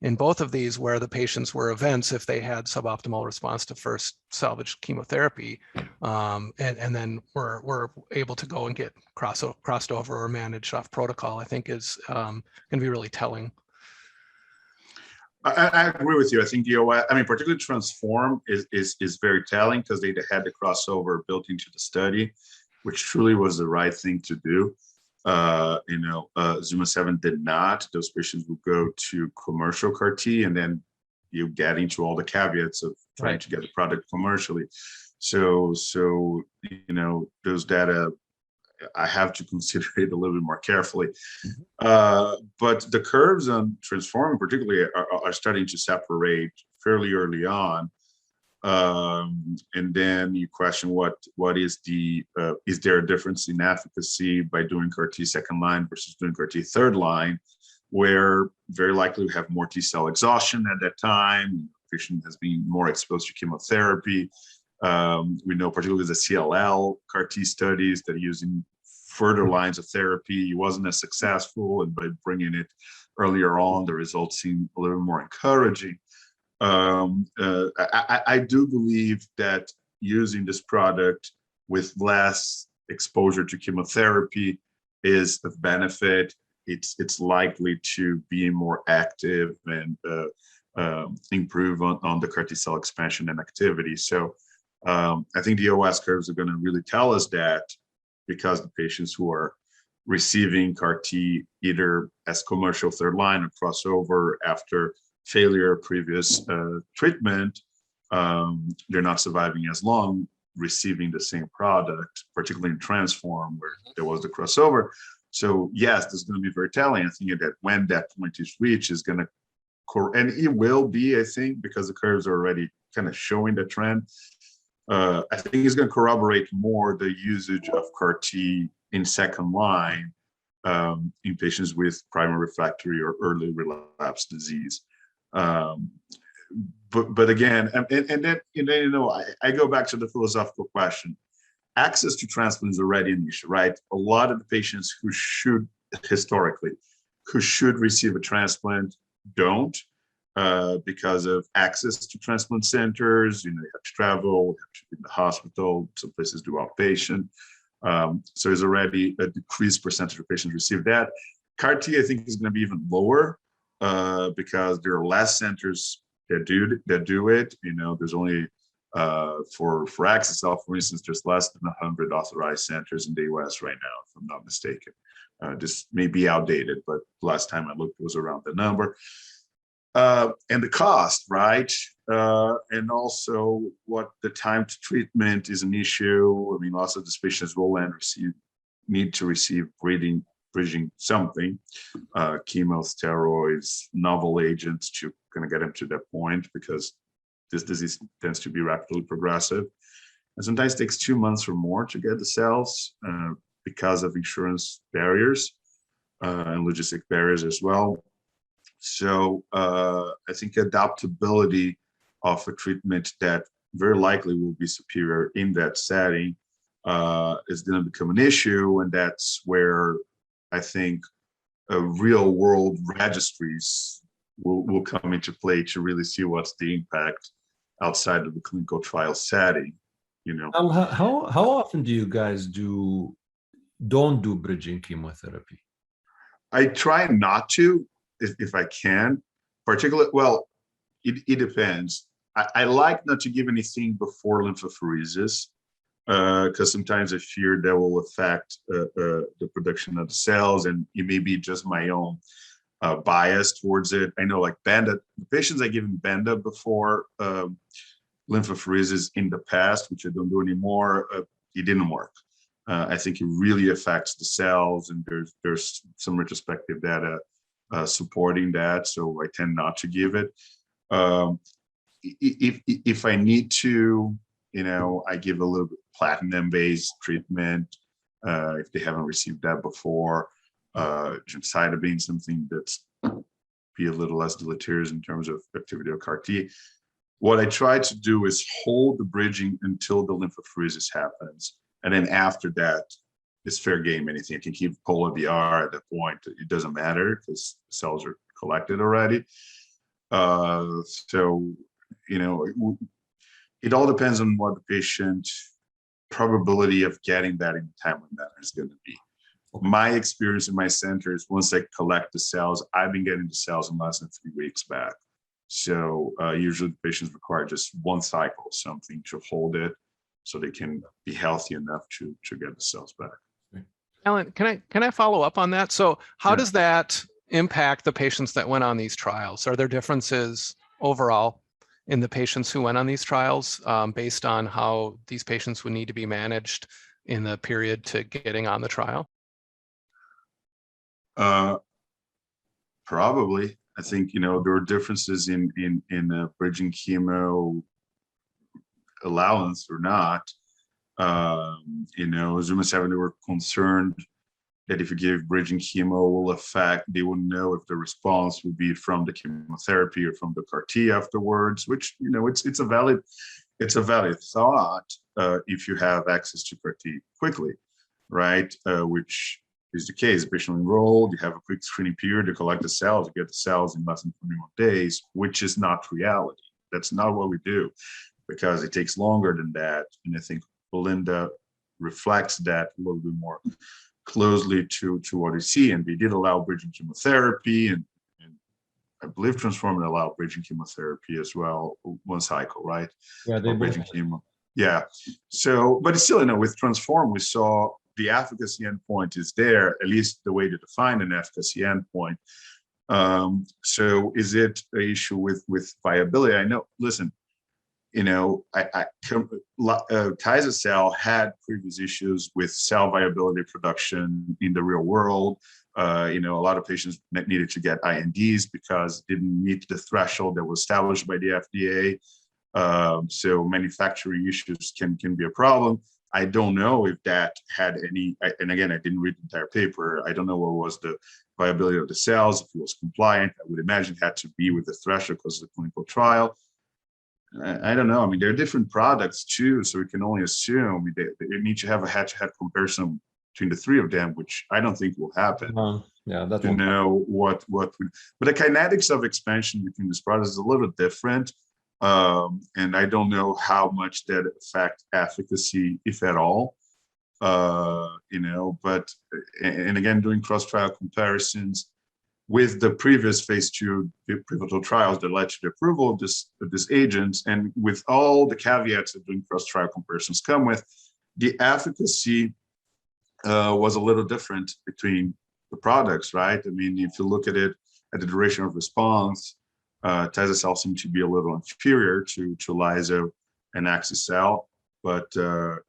in both of these, where the patients were events if they had suboptimal response to first salvage chemotherapy, and then we're able to go and get crossed over or managed off protocol, I think is going to be really telling. I agree with you. I think particularly Transform is very telling, because they had the crossover built into the study, which truly was the right thing to do. ZUMA 7 did not. Those patients will go to commercial CAR T, and then you get into all the caveats of trying to get the product commercially. So those data, I have to consider it a little bit more carefully. But the curves on Transform particularly are starting to separate fairly early on. And then you question what is is there a difference in efficacy by doing CAR T second line versus doing CAR T third line, where very likely we have more T cell exhaustion at that time. The patient has been more exposed to chemotherapy. We know particularly the CLL CAR T studies that are using further lines of therapy wasn't as successful, and by bringing it earlier on, the results seem a little more encouraging. I do believe that using this product with less exposure to chemotherapy is of benefit. It's likely to be more active and improve on the CAR T cell expansion and activity. So I think the OS curves are going to really tell us that, because the patients who are receiving CAR T either as commercial third line or crossover after failure of previous treatment, they're not surviving as long receiving the same product, particularly in Transform, where there was the crossover. So yes, this is going to be very telling. I think that when that point is reached, is going to, and it will be, I think, because the curves are already kind of showing the trend. I think it's going to corroborate more the usage of CAR T in second line in patients with primary refractory or early relapsed disease. But again, and then I go back to the philosophical question. Access to transplant is already an issue, right? A lot of the patients who should receive a transplant don't, because of access to transplant centers. You have to travel, you have to be in the hospital. Some places do outpatient. So there's already a decreased percentage of patients receive that. CAR T, I think, is going to be even lower, because there are less centers that do it. There's only for Axis-cell, for instance, there's less than 100 authorized centers in the US right now, if I'm not mistaken. This may be outdated, but last time I looked, it was around the number. And the cost, right? And also what the time to treatment is an issue. I mean, lots of these patients will need to receive bridging something, chemo, steroids, novel agents to kind of get them to that point, because this disease tends to be rapidly progressive. And sometimes takes 2 months or more to get the cells, because of insurance barriers and logistic barriers as well. So I think adaptability of a treatment that very likely will be superior in that setting is going to become an issue. And that's where I think real world registries will come into play to really see what's the impact outside of the clinical trial setting. How often do you guys don't do bridging chemotherapy? I try not to, if I can. Particularly, well, it depends. I like not to give anything before lymphopoiesis, because sometimes I fear that will affect the production of the cells, and it may be just my own bias towards it. I know like Banda, the patients I given Banda before lymphophresis in the past, which I don't do anymore, it didn't work. I think it really affects the cells, and there's some retrospective data supporting that. So I tend not to give it. If I need to, I give a little bit platinum-based treatment if they haven't received that before. Gemcitabine, something that's be a little less deleterious in terms of activity of CAR T. What I try to do is hold the bridging until the lymphophresis happens. And then after that, it's fair game. Anything. I can keep pola-BR at that point. It doesn't matter because cells are collected already. So, it all depends on what the patient probability of getting that in a timely manner is going to be. My experience in my center is once I collect the cells, I've been getting the cells in less than 3 weeks back. So usually the patients require just one cycle, something to hold it so they can be healthy enough to get the cells back. Alan, can I follow up on that? So how does that impact the patients that went on these trials? Are there differences overall in the patients who went on these trials based on how these patients would need to be managed in the period to getting on the trial? Probably. I think, there are differences in bridging chemo allowance or not. ZUMA 7, they were concerned that if you give bridging chemo will affect, they wouldn't know if the response would be from the chemotherapy or from the CAR T afterwards, which, it's a valid thought if you have access to CAR T quickly, right? Which is the case. The patient enrolled, you have a quick screening period to collect the cells, you get the cells in less than 21 days, which is not reality. That's not what we do because it takes longer than that. And I think Belinda reflects that a little bit more closely to what we see. And they did allow bridging chemotherapy, and I believe Transform allowed bridging chemotherapy as well, one cycle, right? Yeah, they bridging chemo. Yeah. So, but still, with Transform, we saw the efficacy endpoint is there, at least the way to define an efficacy endpoint. So is it an issue with viability? I know, listen, Kaiser had previous issues with cell viability production in the real world. A lot of patients needed to get INDs because it didn't meet the threshold that was established by the FDA. So manufacturing issues can be a problem. I don't know if that had any, and again, I didn't read the entire paper. I don't know what was the viability of the cells, if it was compliant. I would imagine it had to be with the threshold because of the clinical trial. I don't know. I mean, there are different products too, so we can only assume they need to have a head-to-head comparison between the three of them, which I don't think will happen. Yeah, that's to know what. But the kinetics of expansion between these products is a little different. And I don't know how much that affect efficacy, if at all, but, and again, doing cross-trial comparisons with the previous phase 2 pivotal trials that led to the approval of this agent, and with all the caveats that doing cross-trial comparisons come with, the efficacy was a little different between the products, right? I mean, if you look at it at the duration of response, Tazecel seemed to be a little inferior to Lizo and Axicel, but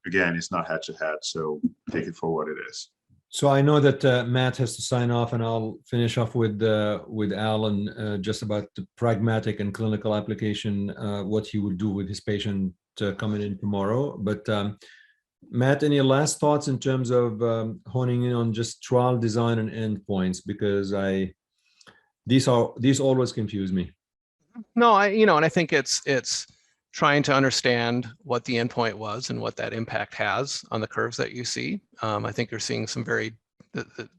again, it's not head-to-head, so take it for what it is. So I know that Matt has to sign off, and I'll finish off with Alan just about the pragmatic and clinical application, what he would do with his patient coming in tomorrow. But Matt, any last thoughts in terms of honing in on just trial design and endpoints? Because these always confuse me. No, and I think it's trying to understand what the endpoint was and what that impact has on the curves that you see. I think you're seeing some very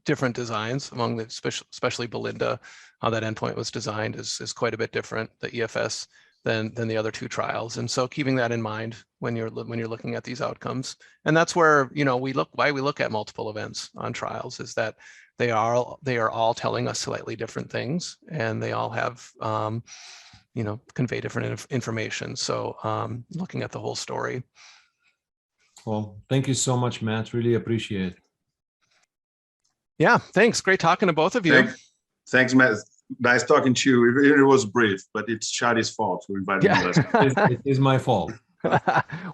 different designs among the, especially Belinda, how that endpoint was designed is quite a bit different, the EFS, than the other two trials. And so keeping that in mind when you're looking at these outcomes. And that's where, why we look at multiple events on trials is that they are all telling us slightly different things, and they all have, convey different information. So looking at the whole story. Well, thank you so much, Matt. Really appreciate it. Yeah, thanks. Great talking to both of you. Thanks, Matt. Nice talking to you. It was brief, but it's Shadi's fault who invited me last time. It is my fault.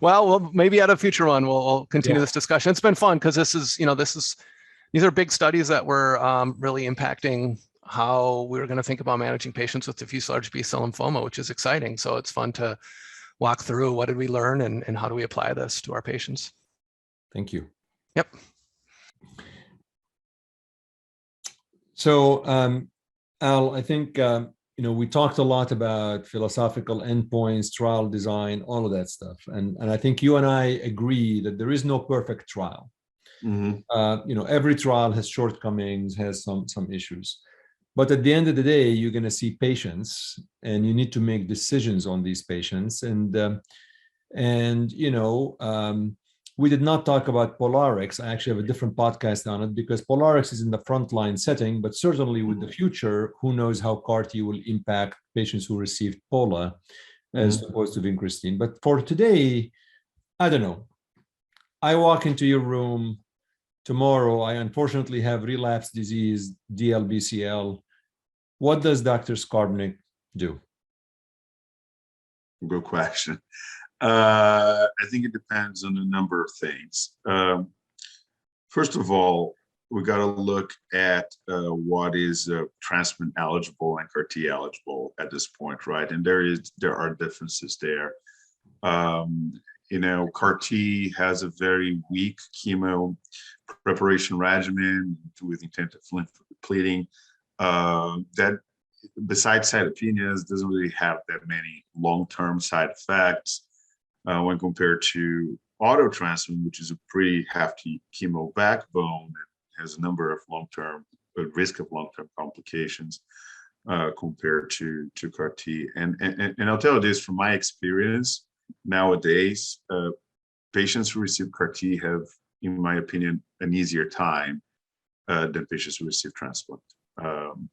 Well, maybe at a future one, we'll continue this discussion. It's been fun because these are big studies that were really impacting how we're going to think about managing patients with diffuse large B-cell lymphoma, which is exciting. So it's fun to walk through what did we learn and how do we apply this to our patients. Thank you. Yep. So, Al, I think, we talked a lot about philosophical endpoints, trial design, all of that stuff. And I think you and I agree that there is no perfect trial. Mm-hmm. Every trial has shortcomings, has some issues. But at the end of the day, you're going to see patients and you need to make decisions on these patients. We did not talk about POLARIX. I actually have a different podcast on it because POLARIX is in the frontline setting, but certainly with the future, who knows how CAR-T will impact patients who received POLA as opposed to vincristine. But for today, I don't know. I walk into your room tomorrow. I unfortunately have relapsed disease, DLBCL. What does Dr. Skarbnik do? Good question. I think it depends on a number of things. First of all, we got to look at what is transplant eligible and CAR-T eligible at this point, right? And there are differences there. CAR-T has a very weak chemo preparation regimen with intensive lymphodepleting that, besides cytopenias, doesn't really have that many long-term side effects when compared to auto transplant, which is a pretty hefty chemo backbone and has a number of risk of long-term complications compared to CAR-T. And I'll tell you this from my experience. Nowadays, patients who receive CAR-T have, in my opinion, an easier time than patients who receive transplant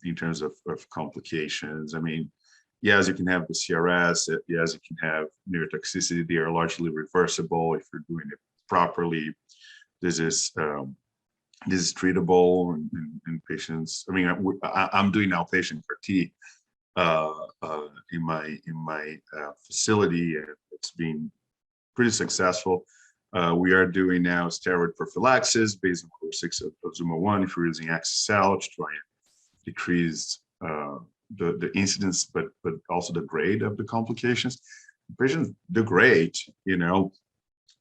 in terms of complications. I mean, yes, you can have the CRS, yes, you can have neurotoxicity. They are largely reversible if you're doing it properly. This is treatable in patients. I mean, I'm doing outpatient CAR-T in my facility, and it's been pretty successful. We are doing now steroid prophylaxis based on course 6 of ZUMA-1 if you're using axi-cel to try and decrease the incidence, but also the grade of the complications. Patients do great,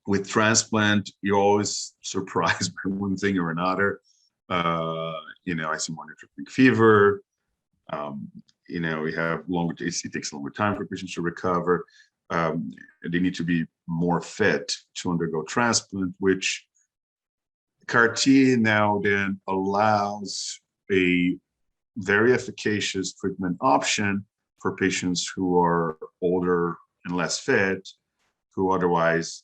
With transplant, you're always surprised by one thing or another. I see more neutropenic fever. We have longer. It takes a longer time for patients to recover. They need to be more fit to undergo transplant, which CAR-T now then allows a very efficacious treatment option for patients who are older and less fit, who otherwise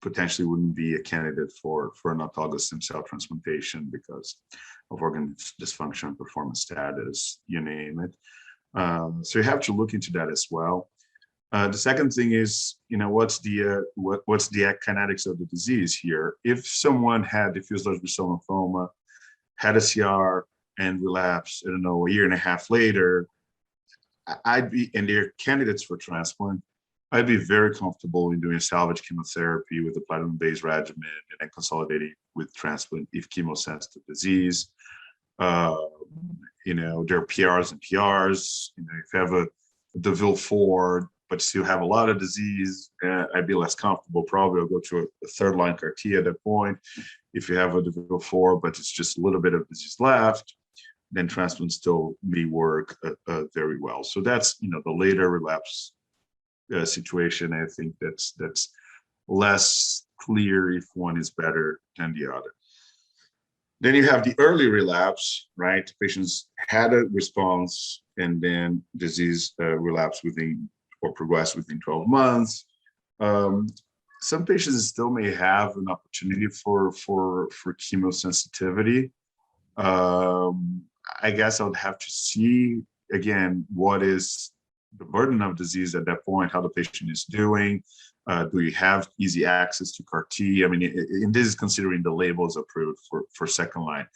potentially wouldn't be a candidate for an autologous stem cell transplantation because of organ dysfunction, performance status, you name it. So you have to look into that as well. The second thing is, what's the kinetics of the disease here? If someone had diffuse large B-cell lymphoma, had a CR and relapsed, I don't know, a year and a half later, and they're candidates for transplant, I'd be very comfortable in doing salvage chemotherapy with a platinum-based regimen and then consolidating with transplant if chemo-sensitive disease. There are PRs and PRs. If you have a DeVille 4, but still have a lot of disease, I'd be less comfortable. Probably I'll go to a third-line CAR-T at that point. If you have a DeVille 4, but it's just a little bit of disease left, then transplant still may work very well. So that's, the later relapse situation. I think that's less clear if one is better than the other. Then you have the early relapse, right? Patients had a response and then disease relapsed within or progressed within 12 months. Some patients still may have an opportunity for chemosensitivity. I guess I would have to see again what is the burden of disease at that point, how the patient is doing. Do you have easy access to CAR-T? I mean, and this is considering the labels approved for second line.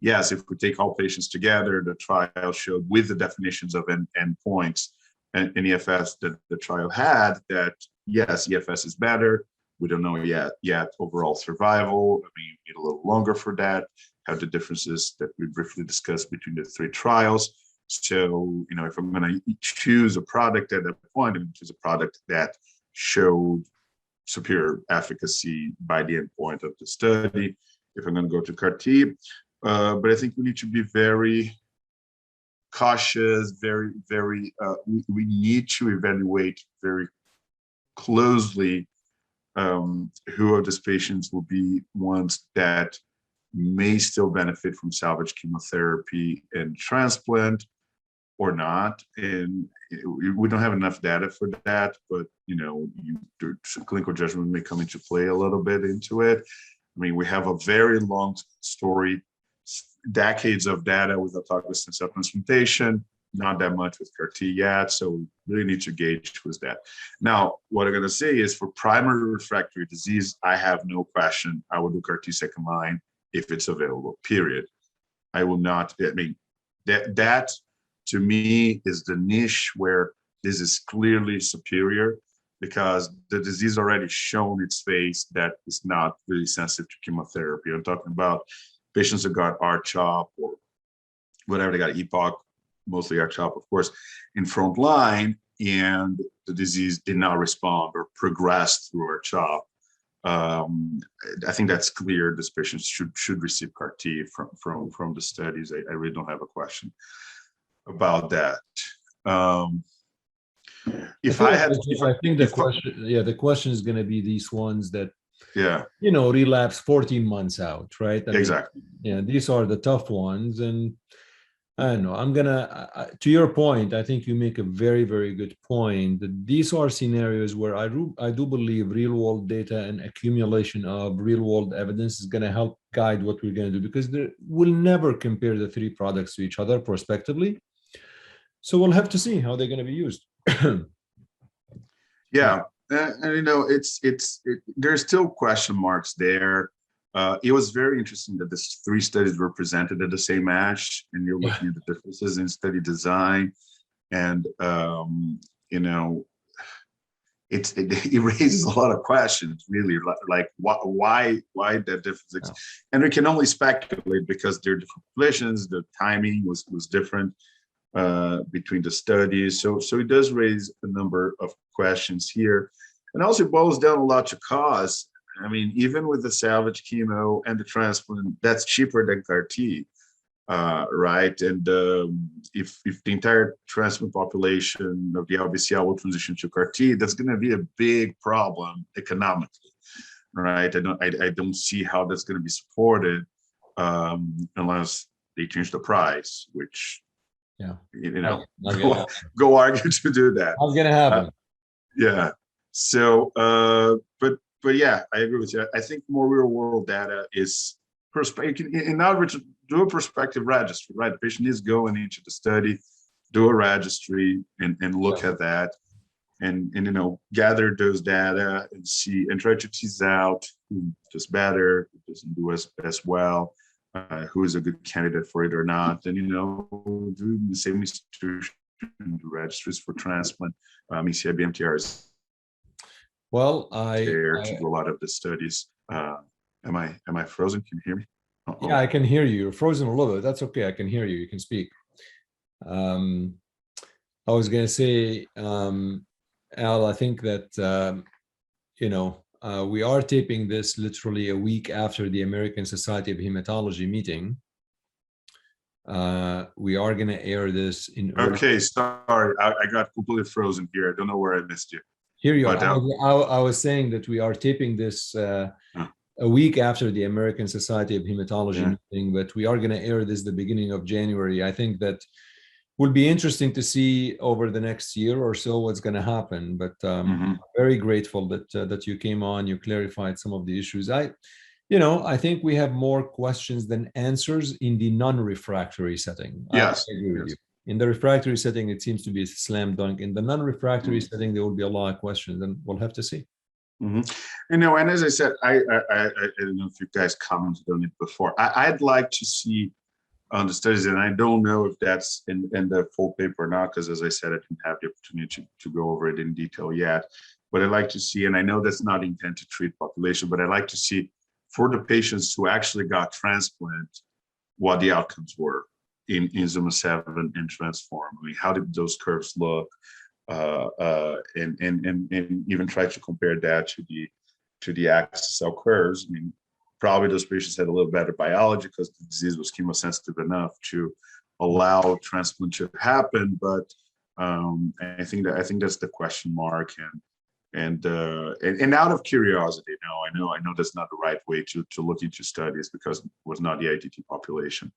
yes, if we take all patients together, the trial showed with the definitions of endpoints and EFS that the trial had that, yes, EFS is better. We don't know yet overall survival. I mean, we need a little longer for that. Have the differences that we briefly discussed between the 3 trials. So, if I'm going to choose a product at that point, I'm going to choose a product that showed superior efficacy by the endpoint of the study. If I'm going to go to CAR-T, but I think we need to be very cautious, we need to evaluate very closely who of these patients will be ones that may still benefit from salvage chemotherapy and transplant or not. And we don't have enough data for that, but clinical judgment may come into play a little bit into it. I mean, we have a very long story, decades of data with autologous and cell transplantation, not that much with CAR-T yet, so we really need to gauge with that. Now, what I'm going to say is for primary refractory disease, I have no question. I will do CAR-T second line if it's available, period. I will not, I mean, that to me is the niche where this is clearly superior because the disease already shown its face that it's not really sensitive to chemotherapy. I'm talking about patients that got R-CHOP or whatever, they got EPOC, mostly R-CHOP, of course, in front line, and the disease did not respond or progressed through R-CHOP. I think that's clear. This patient should receive CAR-T from the studies. I really don't have a question about that. I think the question is going to be these ones that relapse 14 months out, right? Exactly. Yeah, these are the tough ones, and I don't know. I'm gonna to your point. I think you make a very, very good point. That these are scenarios where I do believe real-world data and accumulation of real-world evidence is going to help guide what we're going to do, because we'll never compare the 3 products to each other prospectively. So we'll have to see how they're going to be used. Yeah, and there's still question marks there. It was very interesting that these 3 studies were presented at the same ASH, and you're looking at the differences in study design, and it raises a lot of questions, really, like why that difference? And we can only speculate because they're different populations. The timing was different between the studies, so it does raise a number of questions here, and also boils down a lot to cost. I mean, even with the salvage chemo and the transplant, that's cheaper than CAR-T, right? And if the entire transplant population of the DLBCL will transition to CAR-T, that's going to be a big problem economically, right? I don't see how that's going to be supported unless they change the price, which go argue to do that. How's going to happen? Yeah. So, but yeah, I agree with you. I think more real world data is in average, do a prospective registry, right? The patient is going into the study, do a registry and look at that and gather those data and see and try to tease out who does better, who doesn't do as well, who is a good candidate for it or not. And, do the same institution, do registries for transplant. CIBMTR is well, there to do a lot of the studies. Am I frozen? Can you hear me? Uh-oh. Yeah, I can hear you. You're frozen a little bit. That's okay. I can hear you. You can speak. I was going to say, Al, I think that, we are taping this literally a week after the American Society of Hematology meeting. We are going to air this in early... Okay, sorry. I got completely frozen here. I don't know where I missed you. Here you are. I was saying that we are taping this a week after the American Society of Hematology meeting, but we are going to air this the beginning of January. I think that will be interesting to see over the next year or so what's going to happen. But very grateful that you came on, you clarified some of the issues. I think we have more questions than answers in the non-refractory setting. Yes. I agree with you. In the refractory setting, it seems to be a slam dunk. In the non-refractory setting, there will be a lot of questions, and we'll have to see. And as I said, I don't know if you guys commented on it before. I'd like to see on the studies, and I don't know if that's in the full paper or not, because as I said, I didn't have the opportunity to go over it in detail yet. But I'd like to see, and I know that's not intent to treat population, but I'd like to see for the patients who actually got transplant, what the outcomes were in ZUMA 7 and Transform. I mean, how did those curves look? And even try to compare that to the axis cell curves. I mean, probably those patients had a little better biology because the disease was chemosensitive enough to allow transplant to happen. But I think that's the question mark. And out of curiosity, I know that's not the right way to look into studies because it was not the ITT population.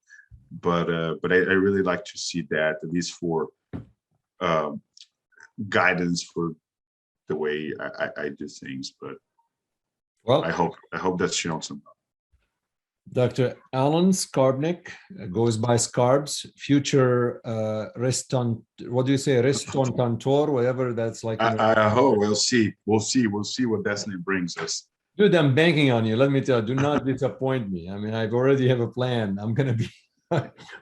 But I really like to see that, at least for guidance for the way I do things. But well, I hope that's shown somehow. Dr. Alan Skarbnik goes by Skarbs, future what do you say, restaurateur, whatever that's like. I hope we'll see what destiny brings us. Dude, I'm banking on you. Let me tell you, do not disappoint me. I mean, I already have a plan. I'm gonna be.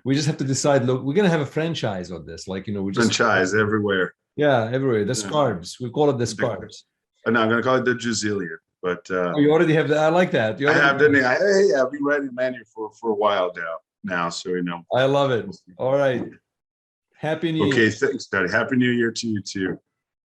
We just have to decide. Look, we're gonna have a franchise on this. Like, we just franchise everywhere. Yeah, everywhere. The Skarbs. We call it the Skarbs. No, I'm gonna call it the Juzillion. But you already have that. I like that. I have the name. I've been writing menu for a while now. So I love it. All right. Happy New Year. Okay, thanks, Daddy. Happy New Year to you too.